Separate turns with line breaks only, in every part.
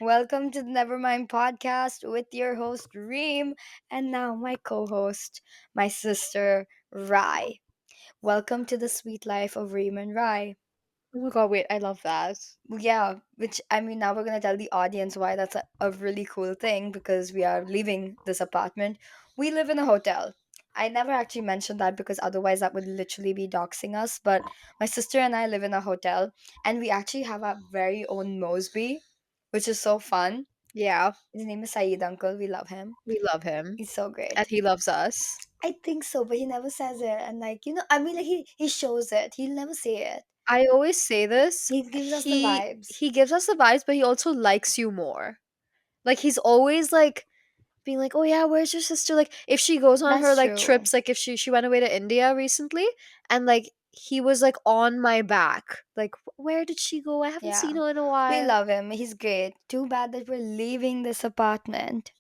Welcome to the Nevermind podcast with your host Reem and now my co-host, my sister Rai. Welcome to the sweet life of Reem and Rai.
Oh my god, wait, I love that.
Yeah, which I mean now we're gonna tell the audience why that's a really cool thing because we are leaving this apartment. We live in a hotel. I never actually mentioned that because otherwise that would literally be doxing us. But my sister and I live in a hotel and we actually have our very own Mosby, which is so fun.
Yeah,
His name is Saeed Uncle. We love him.
we love him.
He's so
And
great.
he loves us.
I think so, but he never says it. And I mean, like he shows it. He'll never say it.
I always say this.
He gives us the
He
vibes.
he gives us the vibes, but he also likes you more. Like he's always like being like, "Oh yeah, where's your sister?" Like if she goes on her
That's
like
true.
trips, like if she went away to India recently, and like he was like on my back, like where did she go? I haven't seen
Yeah,
her in a
we
while.
love him. He's great. Too bad that we're leaving this apartment.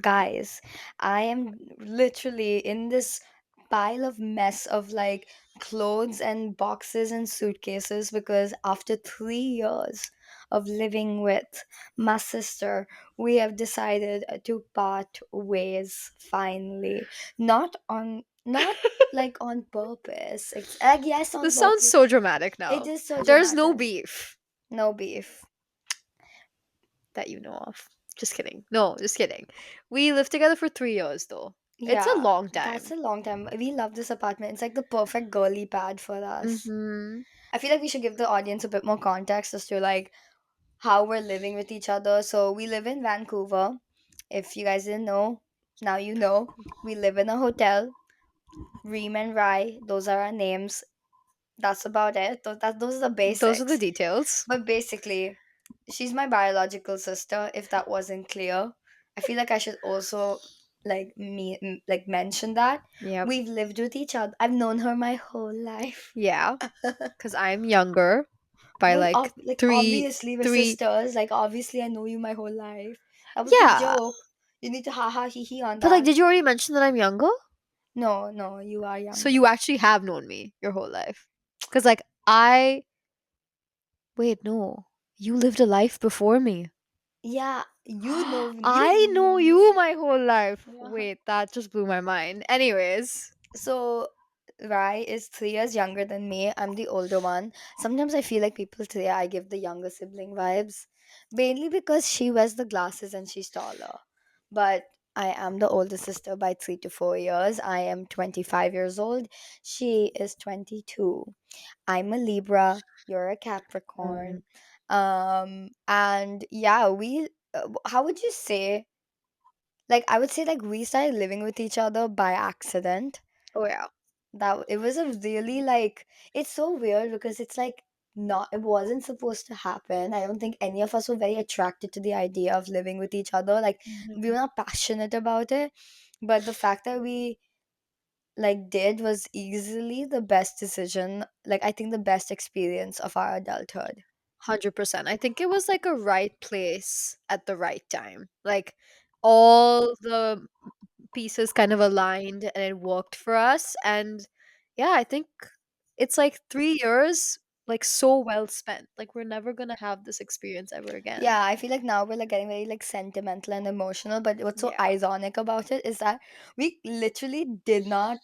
Guys, I am literally in this pile of mess of like clothes and boxes and suitcases because after 3 years of living with my sister, we have decided to part ways finally. Not like on purpose. It's like yes on
This sounds
purpose.
so dramatic
It
now.
is so
There's no
dramatic.
beef
No beef.
that you know of. Just kidding. No, just kidding. We lived together for 3 years though. It's a
Yeah,
long
that's
time.
a long time. We love this apartment. It's like the perfect girly pad for us.
Mm-hmm.
I feel like we should give the audience a bit more context as to like how we're living with each other. So we live in Vancouver. If you guys didn't know, now you know. We live in a hotel. Reem and Rai, those are our names. That's about it. Those are the
Those are the
basics.
details.
But basically, she's my biological sister. If that wasn't clear, I feel like I should also like mention that
Yep.
we've lived with each other. I've known her my whole life.
Yeah, because I'm younger by
Well,
like
like
three,
obviously we're
three.
sisters. Like obviously I know you my whole life. That was the
Yeah,
joke. You need to ha ha he he on
but like,
that.
did you already mention that I'm younger?
No, no, you are
So you
younger.
actually have known me your whole life. Because like I wait, no, you lived a life before me.
Yeah, you know
I know
you.
you my whole life.
Yeah.
Wait, that just blew my mind. Anyways,
So Rai is 3 years younger than me. I'm the older one. Sometimes I feel like people say I give the younger sibling vibes, mainly because she wears the glasses and she's taller. But I am the older sister by 3 to 4 years. I am 25 years old. She is 22. I'm a Libra. You're a
um,
Capricorn. And yeah, how would you say? Like, I would say, like, we started living with each other by accident.
oh yeah,
That it was a really like it's so weird because it's like not it wasn't supposed to happen. I don't think any of us were very attracted to the idea of living with each other. Like we were
Mhm.
not passionate about it. But the fact that we like did was easily the best decision. Like I think the best experience of our adulthood.
100%. I think it was like a right place at the right time. Like all the pieces kind of aligned and it worked for us. And yeah, I think it's like 3 years, like so well spent. Like we're never gonna have this experience ever again.
Yeah, I feel like now we're like getting very like sentimental and emotional, but what's so
Yeah.
ironic about it is that we literally did not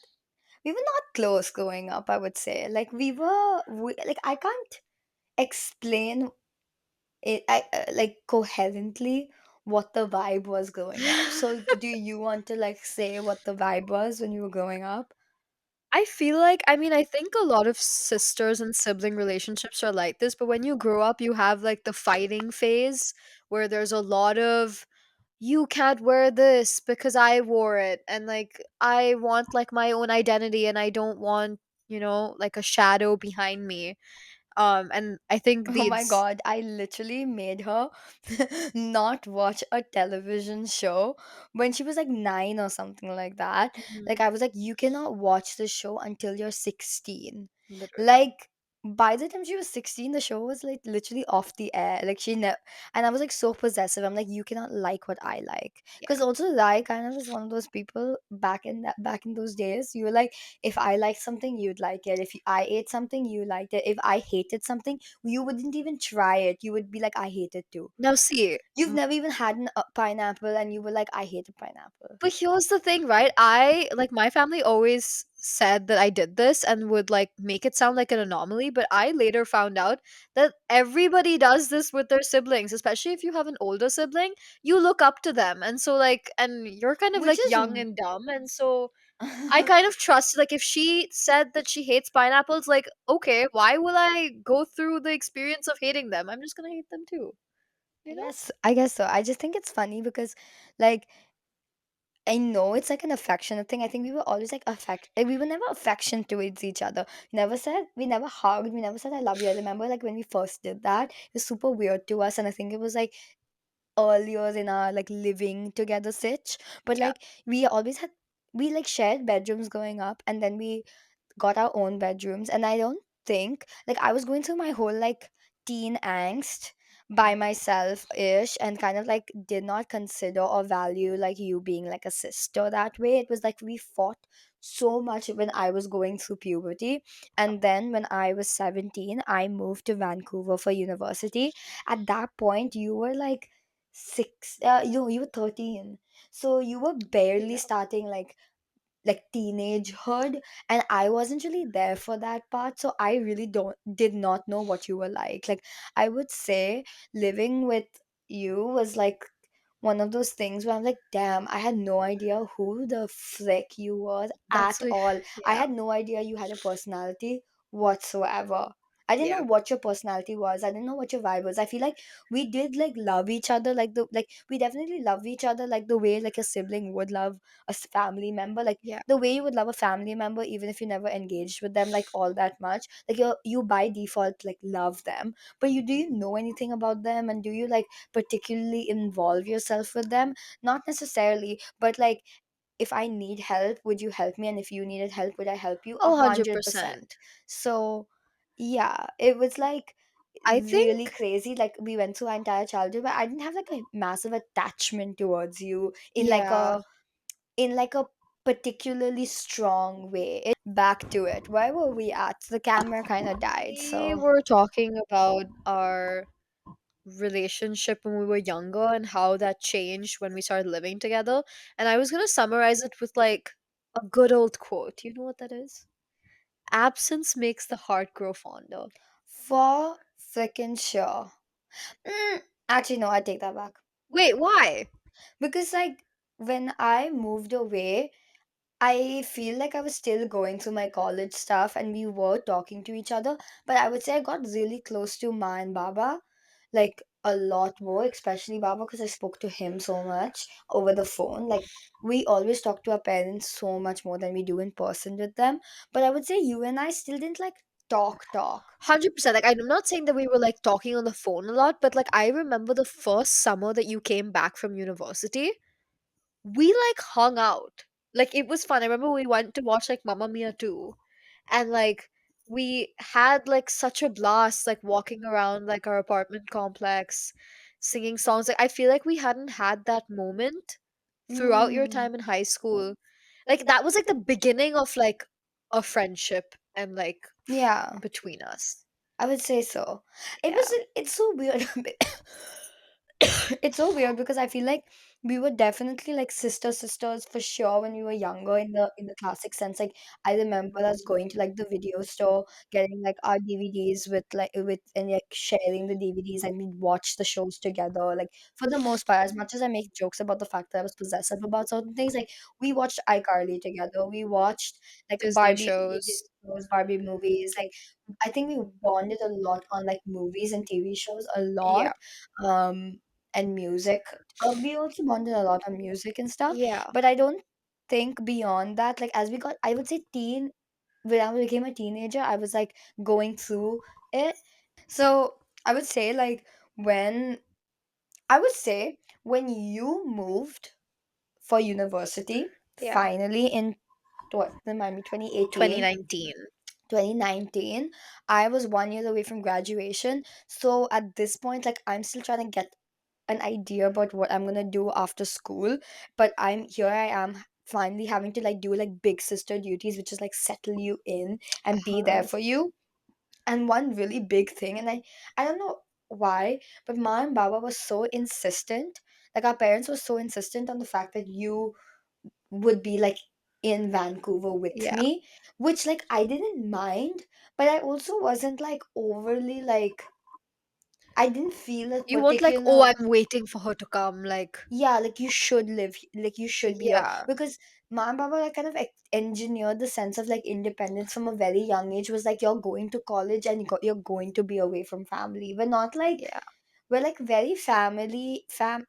we were not close growing up, I would say. Like like I can't explain it like coherently what the vibe was growing up. So do you want to like say what the vibe was when you were growing up?
I feel like, I mean, I think a lot of sisters and sibling relationships are like this, but when you grow up, you have like the fighting phase where there's a lot of you can't wear this because I wore it, and like I want like my own identity and I don't want, like a shadow behind me. And I think
Oh my
these
god, I literally made her not watch a television show when she was like 9 or something like that. Like
Mhm.
I was like you cannot watch this show until you're 16.
Literally.
Like by the time she was 16, the show was like literally off the air. Like she never, and I was like so possessive. I'm like, you cannot like what I like, because
Yeah.
also I kind of was one of those people back in those days. You were like, if I liked something, you'd like it. If I ate something, you liked it. If I hated something, you wouldn't even try it. You would be like, I hate it too.
Now see,
You've never even had an pineapple, and you were like, I hate a pineapple.
but here's the thing, right? I like my family always said that I did this and would like make it sound like an anomaly, but I later found out that everybody does this with their siblings, especially if you have an older sibling, you look up to them. And so like and you're kind of
Which
like
is
young and dumb, and so I kind of trust like if she said that she hates pineapples, like okay, why will I go through the experience of hating them? I'm just going to hate them too, you know?
I guess so. I just think it's funny because, like, I know it's like an affectionate thing. I think we were always like like, we were never affection towards each other. We never hugged, we never said I love you. I remember like when we first did that, it was super weird to us, and I think it was like earlier in our like living together sitch. But
Yeah.
like we like shared bedrooms growing up, and then we got our own bedrooms. And I don't think, like, I was going through my whole like teen angst by myself ish, and kind of like did not consider or value like you being like a sister that way. It was like we fought so much when I was going through puberty. And then when I was 17, I moved to Vancouver for university. At that point you were like you were 13, so you were barely
Yeah.
starting like teenagehood, and I wasn't really there for that part, so I really don't did not know what you were like. I would say living with you was like one of those things where I'm like, damn, I had no idea who the frick you were
That's
at
like
all. I
yeah.
had no idea you had a personality whatsoever. I didn't know
Yeah.
what your personality was. I didn't know what your vibe was. I feel like we did like love each other like we definitely love each other like the way like a sibling would love a family member. Like
Yeah.
the way you would love a family member even if you never engaged with them like all that much. Like you by default like love them. But you do you know anything about them, and do you like particularly involve yourself with them? Not necessarily, but like if I need help, would you help me? And if you needed help, would I help you? a
Oh,
hundred
100%.
percent So yeah, it was like
I
really
think
crazy. Like we went through our entire childhood, but I didn't have like a massive attachment towards you
yeah.
in like a particularly strong way. Back to it. Where were we at? The camera kind of died.
We
So
were talking about our relationship when we were younger and how that changed when we started living together. And I was going to summarize it with like a good old quote. You know what that is? Absence makes the heart grow fonder.
for freaking sure. Mm, actually, no, I take that back.
Wait, why?
Because like when I moved away, I feel like I was still going through my college stuff, and we were talking to each other. But I would say I got really close to Ma and Baba, like a lot more, especially Baba, because I spoke to him so much over the phone. Like we always talk to our parents so much more than we do in person with them. But I would say you and I still didn't like talk.
100%. Like, I'm not saying that we were like talking on the phone a lot, but like, I remember the first summer that you came back from university, we like hung out. Like, it was fun. I remember we went to watch like Mamma Mia 2, and like, we had like such a blast, like walking around like our apartment complex, singing songs. Like, I feel like we hadn't had that moment throughout your
Mm,
time in high school. Like, that was like the beginning of like a friendship and like
yeah.
between us.
I would say so.
Yeah.
It's so weird. It's so weird because I feel like we were definitely like sisters for sure when we were younger in the classic sense. Like I remember us going to like the video store, getting like our DVDs with and like sharing the DVDs, and we'd watch the shows together. Like for the most part, as much as I make jokes about the fact that I was possessive about certain things, like we watched iCarly together. We watched like
Disney
Barbie Disney
shows.
shows, Barbie movies. Like I think we bonded a lot on like movies and TV shows a lot.
Yeah.
Um and music. We also bonded a lot on music and stuff,
Yeah.
but I don't think beyond that. Like as we got, I would say when I became a teenager, I was like going through it. So I would say like when I would say when you moved for university,
Yeah.
finally in what remind me 2018.
2019.
2019. I was 1 year away from graduation. So at this point, like, I'm still trying to get an idea about what I'm gonna do after school. But I am finally having to like do like big sister duties, which is like settle you in and be there
Uh-huh.
for you. And one really big thing, and I don't know why, but Ma and Baba was so insistent. Like, our parents were so insistent on the fact that you would be like in Vancouver with
Yeah.
me, which like I didn't mind, but I also wasn't like overly like, I didn't feel a
You weren't like, oh,
particular,
I'm waiting for her to come. Like,
yeah, like you should like you should be here,
yeah,
because Ma and Baba like kind of engineered the sense of like independence from a very young age. Was like, you're going to college and you're going to be away from family. We're not like,
yeah,
we're like very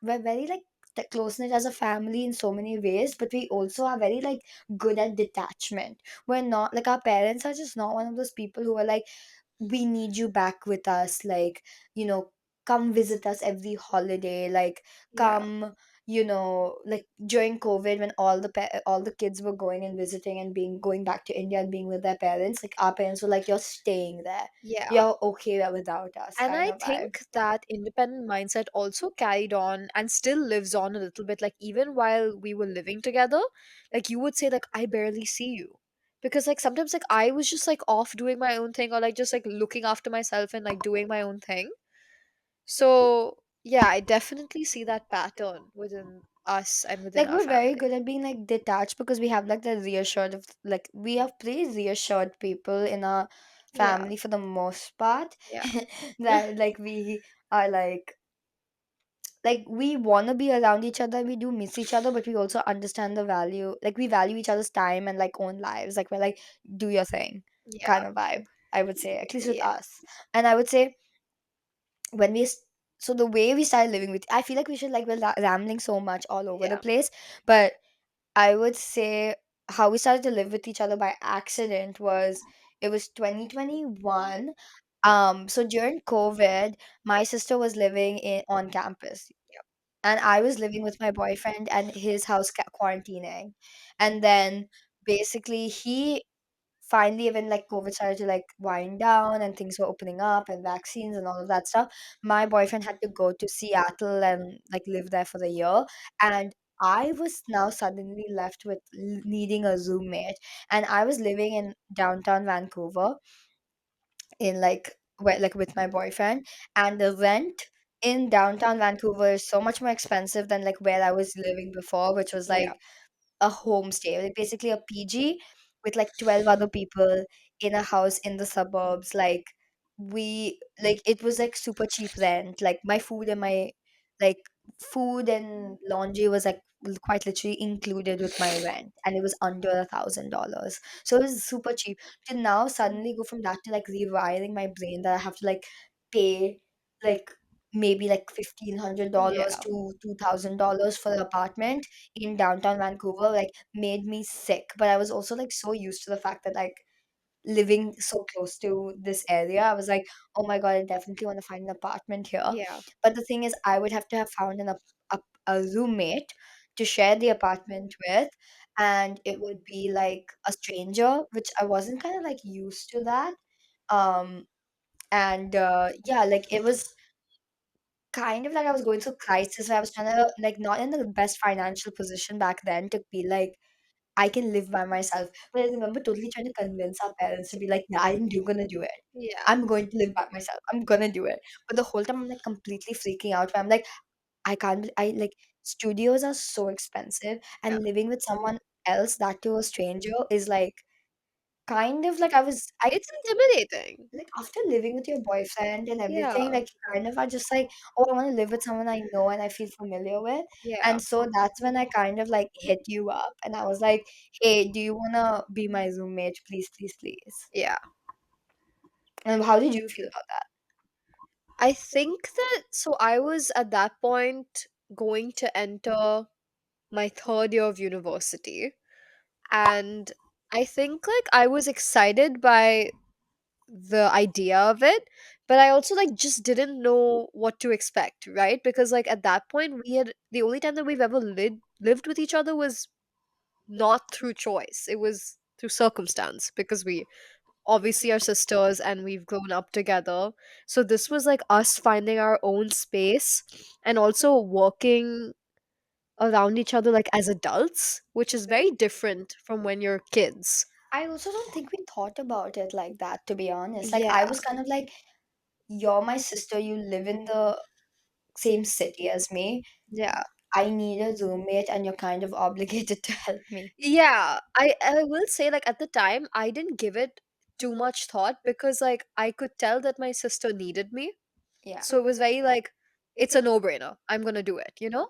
we're very like close knit as a family in so many ways, but we also are very like good at detachment. We're not like, our parents are just not one of those people who are like, we need you back with us, like, you know, come visit us every holiday, like,
yeah,
come, like during COVID, when all the kids were going and visiting and being going back to India and being with their parents, like, our parents were like, you're staying there,
yeah.
you're okay without us,
And
kind
I
of vibe.
think that independent mindset also carried on and still lives on a little bit. Like, even while we were living together, like, you would say, like, I barely see you. Because, like, sometimes, like, I was just, like, off doing my own thing or, like, just, like, looking after myself and, like, doing my own thing. So, yeah, I definitely see that pattern within us and within
Like,
our
we're very
family.
good at being like detached, because we have like the reassured of like, we have pretty reassured people in our
Yeah,
family for the most part.
yeah,
That like we are like we want to be around each other, we do miss each other, but we also understand the value, like we value each other's time and like own lives, like we're like, do your thing,
yeah,
kind of vibe, I would say, at least with
yeah,
us. And I would say, when so the way we started living with, I feel like we should like, we're rambling so much all over the
yeah,
place, but I would say how we started to live with each other by accident was, it was 2021. So during COVID, my sister was living on campus, and I was living with my boyfriend and his house quarantining. And then basically he finally, when like COVID started to like wind down and things were opening up and vaccines and all of that stuff, my boyfriend had to go to Seattle and like live there for the year. And I was now suddenly left with needing a roommate. And I was living in downtown Vancouver, in like where, like with my boyfriend, and the rent in downtown Vancouver is so much more expensive than like where I was living before, which was
yeah,
like a homestay, like basically a PG with like 12 other people in a house in the suburbs. Like, we like, it was like super cheap rent. Like, my food and my like food and laundry was like quite literally included with my rent, and it was under $1,000. So it was super cheap. To now suddenly go from that to like rewiring my brain that I have to like pay like maybe like $1,500
yeah,
to $2,000 for an apartment in downtown Vancouver, like, made me sick. But I was also like so used to the fact that like living so close to this area, I was like, oh my god, I definitely want to find an apartment here.
yeah.
But the thing is, I would have to have found a roommate to share the apartment with, and it would be like a stranger, which I wasn't kind of like used to that. Um, and yeah, like it was kind of like I was going through crisis where I was trying to like, not in the best financial position back then to be like, I can live by myself. But I remember totally trying to convince our parents to be like, yeah, gonna do it.
Yeah,
I'm going to live by myself. I'm gonna do it. But the whole time I'm like completely freaking out where I'm like, I can't I like, studios are so expensive,
yeah.
and living with someone else, that to a stranger, is like kind of like, I
It's intimidating.
like, after living with your boyfriend and everything,
Yeah,
like, you kind of are just like, "Oh, I wanna live with someone I know and I feel familiar with."
yeah,
And so that's when I kind of, like, hit you up, and I was like, "Hey, do you wanna be my roommate? Please, please, please."
yeah.
And how did you feel about that?
I think that so I was at that point going to enter my third year of university, and I think like I was excited by the idea of it, but I also like just didn't know what to expect, right? Because like at that point we had the only time that we've ever lived with each other was not through choice. It was through circumstance because we obviously are sisters and we've grown up together. So this was like us finding our own space and also working around each other like as adults, which is very different from when you're kids.
I also don't think we thought about it like that, to be honest. Like,
Yeah.
I was kind of like, you're my sister, you live in the same city as me.
Yeah.
I need a roommate, and you're kind of obligated to help me.
Yeah, I will say like at the time I didn't give it too much thought because like I could tell that my sister needed me.
Yeah.
So it was very like it's a no-brainer. I'm going to do it, you know?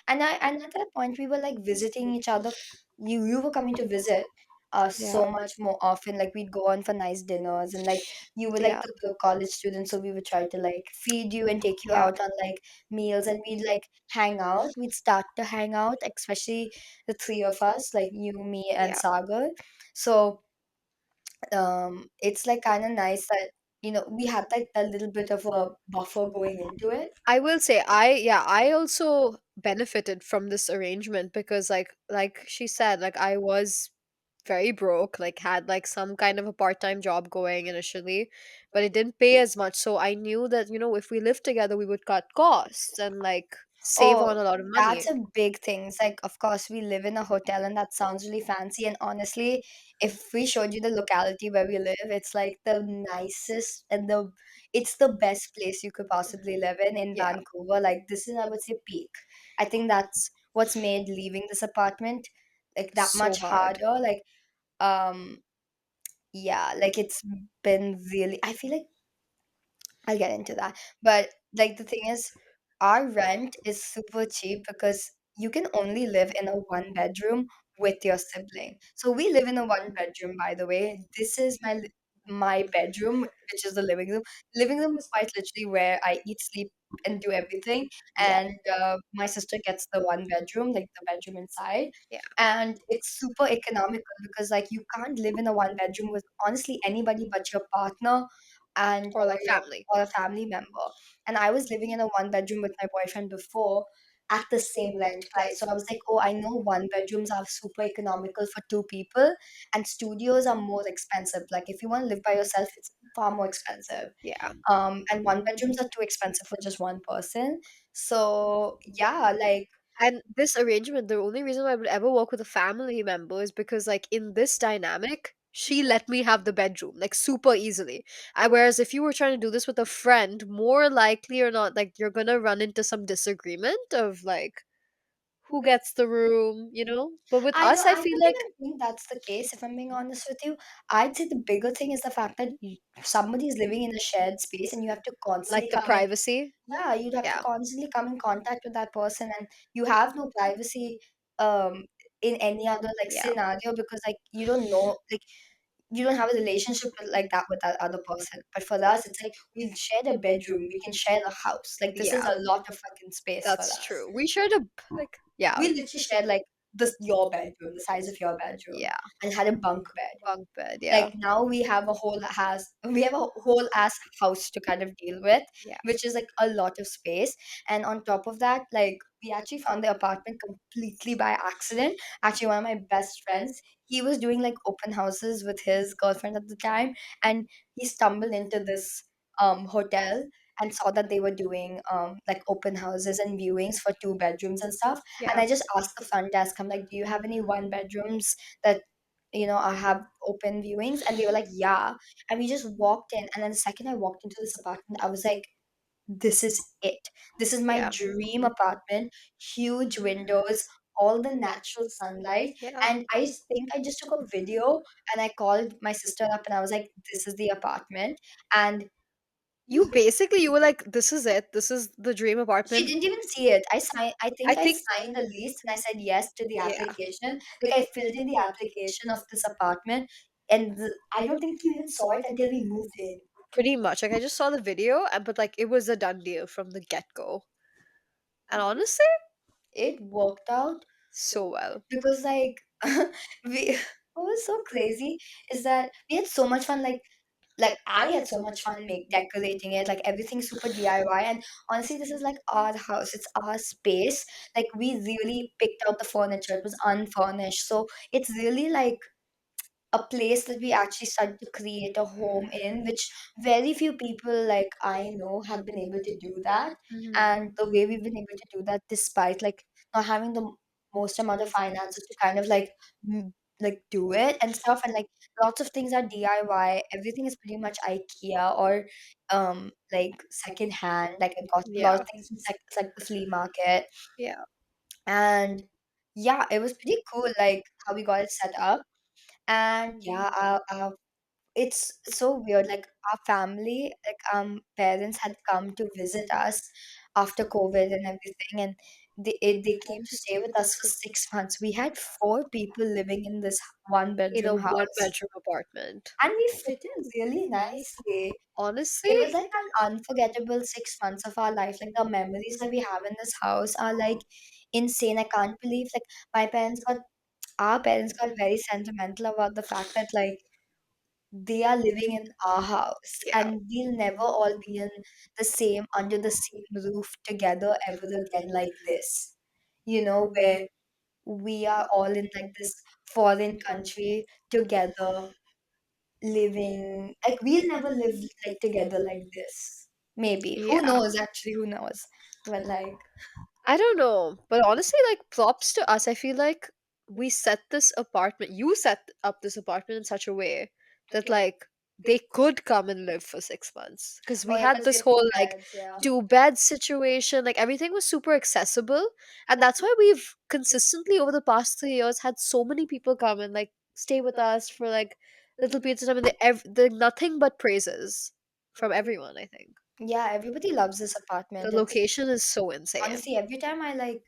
And at that point we were like visiting each other. You were coming to visit us
Yeah.
so much more often. Like, we'd go on for nice dinners, and like you were like
Yeah.
the college student, so we would try to like feed you and take you
Yeah.
out on like meals, and we'd like hang out. We'd start to hang out, especially the three of us, like you, me, and
Yeah.
Sagar. So it's like kind of nice that we had like a little bit of a buffer going into it.
I will say I also benefited from this arrangement because like she said like I was very broke, like had like some kind of a part-time job going initially, but it didn't pay as much. So I knew that, if we lived together, we would cut costs and like save
Oh,
on a lot of
that's
money.
a big thing. It's like, of course, we live in a hotel, and that sounds really fancy. And honestly, if we showed you the locality where we live, it's like the nicest and it's the best place you could possibly live in
Yeah,
Vancouver. Like, this is, I would say, peak. I think that's what's made leaving this apartment like that
so
much
hard.
harder. Like, um, yeah, like it's been really. I feel like I'll get into that. But like the thing is, our rent is super cheap because you can only live in a one bedroom with your sibling. So we live in a one bedroom, by the way. This is my bedroom, which is the living room. Living room is quite literally where I eat, sleep, and do everything.
Yeah,
And my sister gets the one bedroom, like the bedroom inside.
yeah,
And it's super economical because like you can't live in a one bedroom with honestly anybody but your partner and
or like family.
or a family member. And I was living in a one bedroom with my boyfriend before at the same rent price. So I was like, oh, I know one bedrooms are super economical for two people, and studios are more expensive. Like, if you want to live by yourself, it's far more expensive.
Yeah.
And one bedrooms are too expensive for just one person. So yeah, like,
And this arrangement, the only reason why I would ever work with a family member is because, like, in this dynamic, she let me have the bedroom, like, super easily. Whereas if you were trying to do this with a friend, more likely or not, like, you're gonna run into some disagreement of, like, who gets the room, you know? But with us, I
I
feel
don't
like,
even think that's the case, if I'm being honest with you. I'd say the bigger thing is the fact that somebody is living in a shared space, and you have to constantly
like, the
come in.
privacy.
Yeah, you'd have to
Yeah.
constantly come in contact with that person, and you have no privacy um in any other like
Yeah.
scenario, because like you don't know, like you don't have a relationship like that with that other person. But for us, it's like we share the bedroom, we can share the house. Like, this is
Yeah.
a lot of fucking space for
That's
us.
true. We shared a, like, yeah.
We literally shared like this your bedroom, the size of your bedroom,
Yeah.
and had a bunk bed.
Bunk bed.
Like,
Yeah.
now we have a whole ass house to kind of deal with,
Yeah.
which is like a lot of space. And on top of that, like, we actually found the apartment completely by accident. Actually, one of my best friends, he was doing like open houses with his girlfriend at the time, and he stumbled into this hotel and saw that they were doing like open houses and viewings for two bedrooms and stuff. And
Yeah.
I just asked the front desk, I'm like, do you have any one bedrooms that I have open viewings? And they were like, yeah. And we just walked in. And then the second I walked into this apartment, I was like, this is it. This is my
Yeah.
dream apartment. Huge windows, all the natural sunlight.
Yeah.
And I think I just took a video, and I called my sister up, and I was like, this is the apartment. And
You were like, this is it. This is the dream
she
apartment.
didn't even see it. I
I
think I
think,
signed the lease, and I said yes to the
yeah,
application. Like, I filled in the application of this apartment, and I don't think you even saw it until we moved in.
pretty much. Like, I just saw the video, but like, it was a done deal from the get go. And honestly,
It worked out
so well.
because like we what was so crazy is that we had so much fun. Like, I had so much fun make decorating it, like everything's super DIY. And honestly, this is like our house, it's our space. Like, we really picked out the furniture, it was unfurnished, so it's really like a place that we actually started to create a home in, which very few people like I know have been able to do that.
Mhm.
And the way we've been able to do that, despite like not having the most amount of finances to kind of like like do it and stuff, and like lots of things are DIY. Everything is pretty much IKEA or like second hand. Like I got a lot
Yeah.
of things from like the flea market,
Yeah.
and yeah, it was pretty cool like how we got it set up. And yeah, it's so weird. Like our family, like parents had come to visit us after COVID and everything, and they came to stay with us for 6 months. We had four people living in this one
In a
bedroom
one
house,
bedroom apartment.
and we fit in really nicely.
Honestly,
It was like an unforgettable 6 months of our life. Like the memories that we have in this house are like insane. I can't believe like my parents got our parents got very sentimental about the fact that like they are living in our house
yeah.
and we'll never all be in the same under the same roof together ever again like this, where we are all in like this foreign country together, living like we'll never live like together like this. Maybe, who
Yeah.
knows, actually, who knows, but like,
I don't know, but honestly, like props to us. I feel like we set this apartment. You set up this apartment in such a way that like they could come and live for 6 months because
oh
we
yeah,
had
because we
this
have two
whole like
beds, yeah.
2 bed situation. Like everything was super accessible, and that's why we've consistently over the past 3 years had so many people come and like stay with us for like little periods of time, and they're nothing but praises from everyone. I think
Yeah, everybody loves this
the
apartment. It's
location is so insane.
honestly every time I like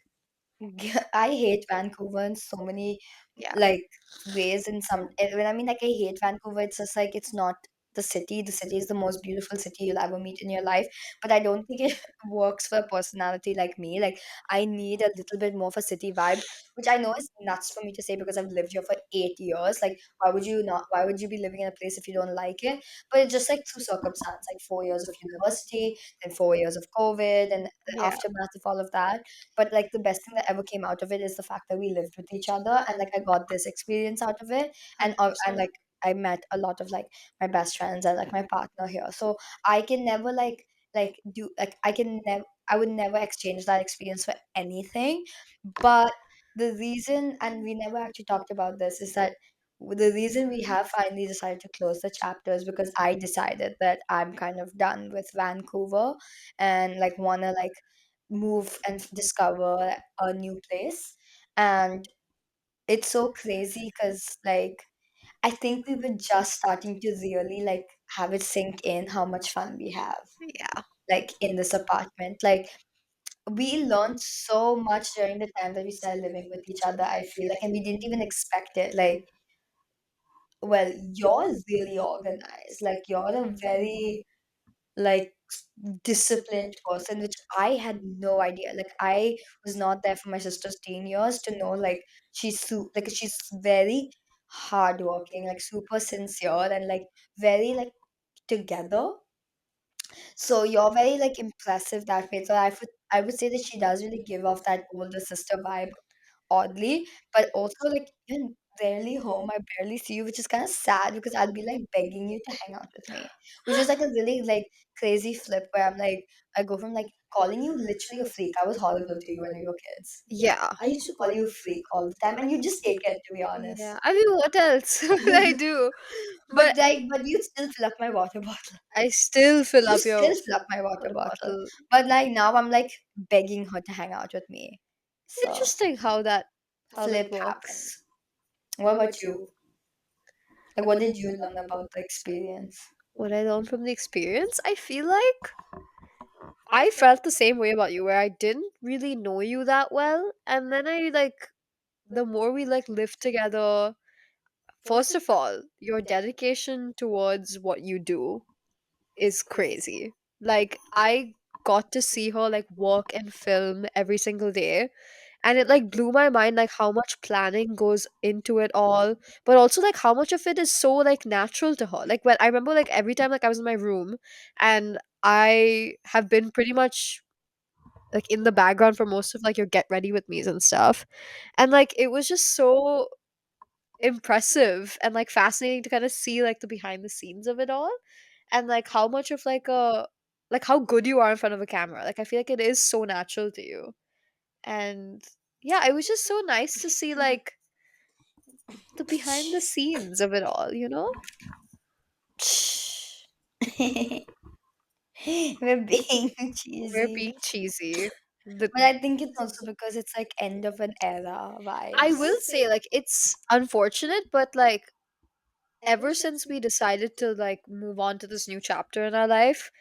I hate Vancouver in so many
Yeah.
like ways. In some, when I mean like I hate Vancouver, it's just like it's not the city. The city is the most beautiful city you'll ever meet in your life, but I don't think it works for a personality like me. Like I need a little bit more of a city vibe, which I know is nuts for me to say because I've lived here for 8 years. Like why would you not? Why would you be living in a place if you don't like it? But it's just like through circumstance, like 4 years of university, then 4 years of COVID, and the
Yeah.
aftermath of all of that. But like the best thing that ever came out of it is the fact that we lived with each other, and like I got this experience out of it. And
100%.
like I met a lot of like my best friends and like my partner here, so I can never like do like I would never exchange that experience for anything. But the reason, and we never actually talked about this, is that the reason we have finally decided to close the chapter is because I decided that I'm kind of done with Vancouver and like wanna like move and discover a new place. And it's so crazy because like I think we were just starting to really like have it sink in how much fun we have
Yeah.
like in this apartment. Like we learned so much during the time that we started living with each other, I feel like, and we didn't even expect it. Like, well, you're really organized. Like you're a very like disciplined person, which I had no idea. Like I was not there for my sister's teen years to know like she's very hardworking, like super sincere and like very like together. So you're very like impressive that way. So I would say that she does really give off that older sister vibe oddly, but also like you're rarely home. I barely see you, which is kind of sad because I'll be like begging you to hang out with me, which is like a really like crazy flip where I'm like I go from like calling you literally a freak. I was horrible to you when we were kids.
Yeah.
I used to call you a freak all the time, and you just take it, to be honest.
Yeah. I mean, what else would I do?
But
But
like, but you still fill up my water bottle.
I still fill
You
up your
still fill up my water
water
bottle.
bottle.
But like now I'm like begging her to hang out with me. So
Interesting how that
flip
works.
happens. What about you? Like what did you learn about the experience?
What I learned from the experience, I feel like I felt the same way about you, where I didn't really know you that well, and then I like the more we like lived together. First of all, your dedication towards what you do is crazy. Like I got to see her like work and film every single day, and it like blew my mind like how much planning goes into it all, but also like how much of it is so like natural to her. Like when I remember like every time like I was in my room and I have been pretty much like in the background for most of like your get ready with me's and stuff, and like it was just so impressive and like fascinating to kind of see like the behind the scenes of it all, and like how much of like how good you are in front of a camera. Like I feel like it is so natural to you. And yeah, it was just so nice to see like the behind the scenes of it all, you know?
We're being
We're
cheesy.
being cheesy. The
But I think it's also because it's like end of an era
I
vibes.
will say like it's unfortunate, but like ever since we decided to like move on to this new chapter in our life,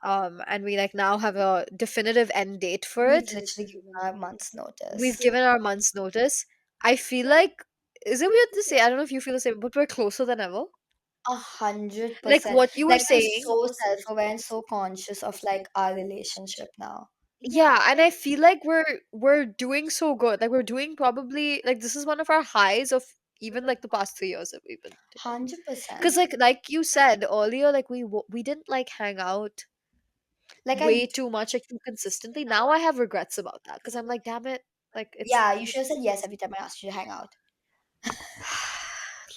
and we like now have a definitive end date for
We've
it,
literally given our month's
we've
notice.
given our month's notice. I feel like, is it weird to say? I don't know if you feel the same, but we're closer than ever.
A hundred
Like
percent.
what you were
Like we're
saying.
so self-aware and so conscious of like our relationship now.
Yeah, and I feel like we're doing so good. Like we're doing probably like this is one of our highs of even like the past 3 years that we've been together.
100%.
Because like you said earlier, like we didn't like hang out
Like I,
way too much, like too consistently. Now I have regrets about that because I'm like, damn it, like it's.
yeah, you should have said yes every time I asked you to hang out.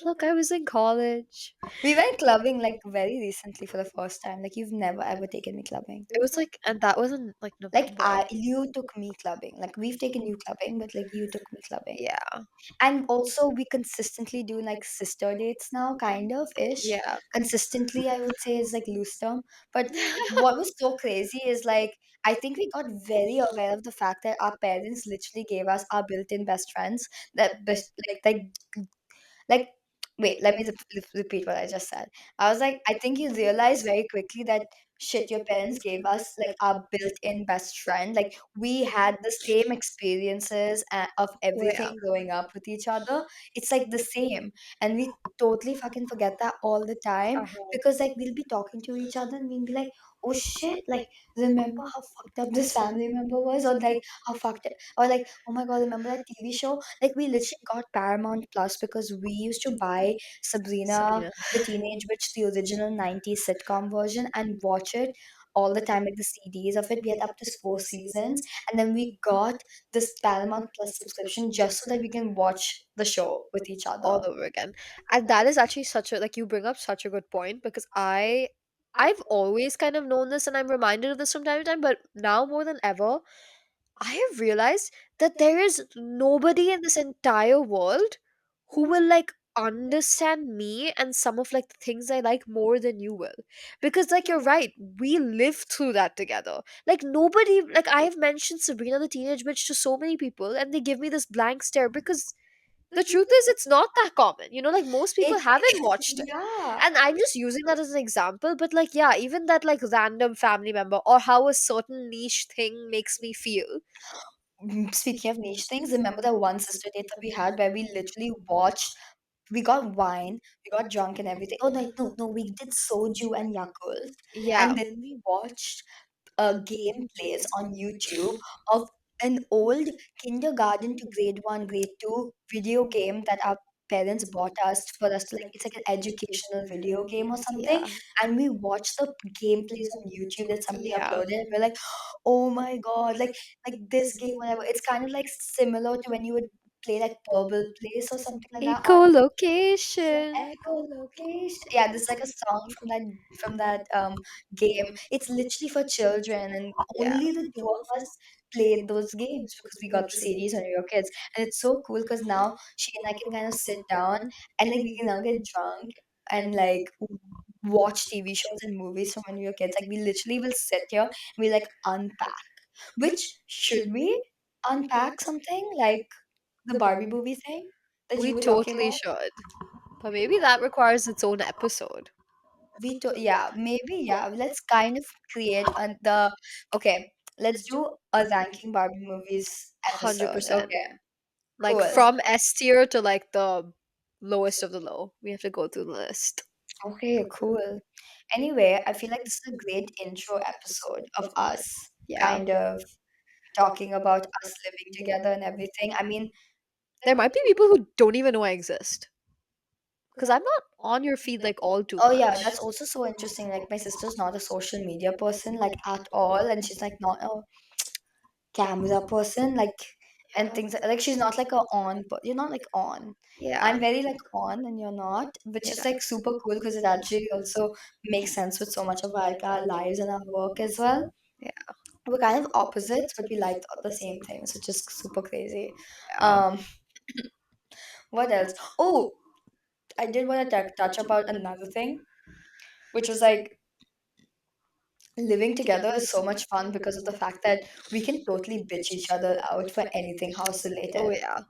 Look, I was in college.
We went clubbing like very recently for the first time. Like you've never ever taken me clubbing.
It was like, and that was in like
Like
November.
you took me clubbing. Like we've taken you clubbing, but like you took me clubbing.
Yeah,
And also we consistently do like sister dates now, kind of ish.
yeah.
Consistently, I would say is like loose term. But what was so crazy is like I think we got very aware of the fact that our parents literally gave us our built-in best friends that best like wait, let me repeat what I just said. I was like, I think you realize very quickly that shit, your parents gave us like our built-in best friend. Like we had the same experiences of
Well, yeah.
everything growing up with each other. It's like the same, and we totally fucking forget that all the time
Uh-huh.
because like we'll be talking to each other and we'll be like, oh shit, like remember how fucked up this family member was, or like how fucked it, or like oh my god, remember that TV show? Like we literally got Paramount Plus because we used to buy Sabrina
Sabrina.
the Teenage Witch, the original 90s sitcom version, and watch it all the time, like the CDs of it. We had up to 4 seasons, and then we got this Paramount Plus subscription just so that we can watch the show with each
All
other.
over again. And that is actually such a like you bring up such a good point because I've always kind of known this and I'm reminded of this from time to time, but now more than ever, I have realized that there is nobody in this entire world who will like understand me and some of like the things I like more than you will. Because like you're right, we lived through that together. Like nobody like I have mentioned Sabrina the Teenage Witch to so many people and they give me this blank stare because the truth is it's not that common. You know, like most people
It,
haven't watched it.
yeah.
And I'm just using that as an example, but like yeah, even that like random family member or how a certain niche thing makes me feel.
Speaking of niche things, remember that one sister date that we had where we literally watched, we got wine, we got drunk and everything. Oh no, no, no, we did soju and Yakult,
Yeah.
and then we watched gameplays on YouTube of an old kindergarten to grade one, grade two video game that our parents bought us for us to like. It's like an educational video game or something,
Yeah.
and we watched the gameplays on YouTube that somebody
Yeah.
uploaded. We're like, oh my god, like this game, whatever. It's kind of like similar to when you would play like Purple Place or something like that on
Echolocation.
echolocation. Yeah, there's like a song from that game. It's literally for children, and
Yeah.
only the two of us played those games because we got the CDs when we were kids. And it's so cool because now she and I can kind of sit down and like we can now get drunk and like watch TV shows and movies from when we were kids. Like we literally will sit here and we like unpack. Which should we unpack something like the Barbie movie thing that
We
you were talking
totally
about?
should. But maybe that requires its own episode.
Yeah, maybe, yeah. Let's kind of create the okay. Let's do a ranking Barbie movies episode.
100%.
Okay,
Like
cool.
from S tier to like the lowest of the low. We have to go through the list.
Okay, cool. Anyway, I feel like this is a great intro episode of us
Yeah.
kind of talking about us living together and everything. I mean,
There might be people who don't even know I exist. Because I'm not on your feed like all too
oh yeah,
much.
that's also so interesting. Like my sister's not a social media person like at all, and she's like not a camera person. Like and things like she's not like a on, but you're not like on.
Yeah.
I'm very like on and you're not, which is
Yeah.
like super cool because it actually also makes sense with so much of like our lives and our work as well.
Yeah.
We're kind of opposites, but we like the same things, which is super crazy.
Yeah.
Um, what else? Oh, I did want to touch about another thing, which was like living together is so much fun because of the fact that we can totally bitch each other out for anything house
Oh
related.
yeah.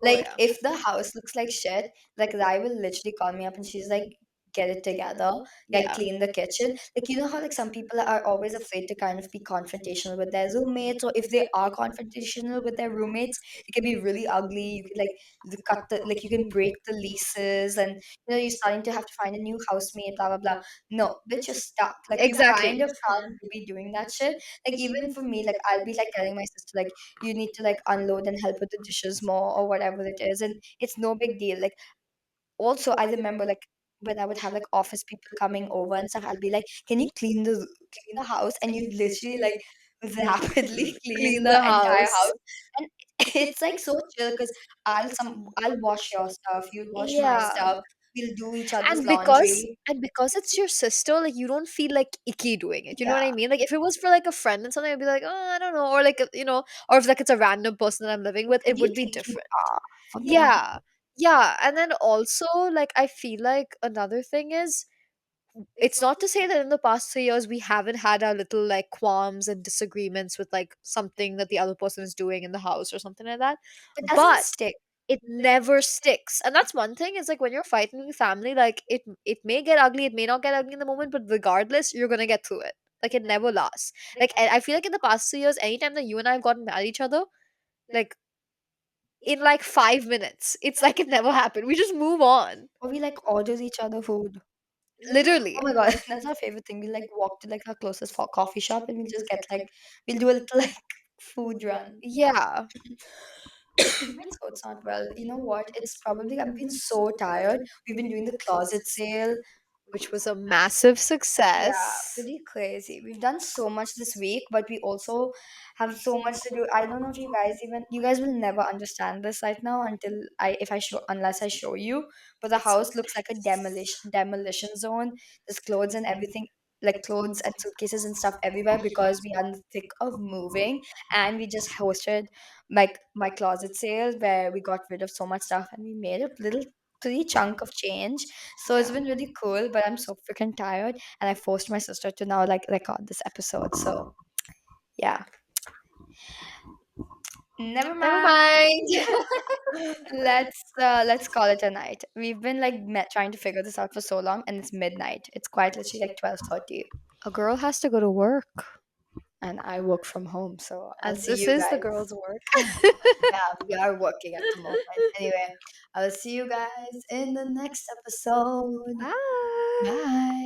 Oh
Like
yeah.
if the house looks like shit, like Rai will literally call me up and she's like, get it together, like
Yeah.
clean the kitchen. Like you know how like some people are always afraid to kind of be confrontational with their roommates, or if they are confrontational with their roommates, it can be really ugly. You could like cut the like you can break the leases, and you're starting to have to find a new housemate, blah blah blah. No, bitch, you're stuck. Like you kind
Exactly.
of can't be doing that shit. Like even for me, like I'll be like telling my sister like you need to like unload and help with the dishes more or whatever it is, and it's no big deal. Like also I remember like when I would have like office people coming over and stuff, I'll be like, can you clean the house? And you literally like rapidly clean
Clean
the
the
entire
house.
house. And it's like so chill because I'll wash your stuff, you'll wash my
Yeah.
stuff, we'll do each other's
Because
laundry.
it's your sister, like you don't feel like icky doing it. You know what
Yeah,
I mean? Like if it was for like a friend and something, I'd be like, oh, I don't know, or like or if like it's a random person that I'm living with,
who
it
do you
would be
think you
different.
are for being
Yeah, yeah, and then also like I feel like another thing is it's not to say that in the past 3 years we haven't had our little like qualms and disagreements with like something that the other person is doing in the house or something like that,
it doesn't
but
stick.
it never sticks. And that's one thing, is like when you're fighting with family, like it may get ugly, it may not get ugly in the moment, but regardless you're gonna get through it. Like it never lasts. Like I feel like in the past 3 years, anytime that you and I have gotten mad at each other, like in like 5 minutes, it's like it never happened, we just move on.
Or we like order each other food. Oh
Literally.
my god, that's our favorite thing. We like walk to like our closest coffee shop and we'll just get like we'll do a little like food run.
Yeah.
Even so, it's not well. You know what? It's probably I've been so tired. We've been doing the closet sale.
Which was a massive
Yeah,
success.
pretty crazy. We've done so much this week, but we also have so much to do. I don't know if you guys will never understand this right now until if I show unless I show you. But the house looks like a demolition zone. There's clothes and everything, like clothes and suitcases and stuff everywhere because we are in the thick of moving, and we just hosted like my closet sale where we got rid of so much stuff and we made a little pretty chunk of change. So it's been really cool, but I'm so freaking tired, and I forced my sister to now like record this episode. So yeah, never
Never
mind.
mind.
Let's call it a night. We've been like trying to figure this out for so long, and it's midnight. It's quite literally like 12:30,
A girl has to go to work.
and I work from home. So I'll
And
see
this
you
is the
guys.
girl's work.
Yeah, we are working at the moment. Anyway, I'll see you guys in the next episode.
Bye.
Bye.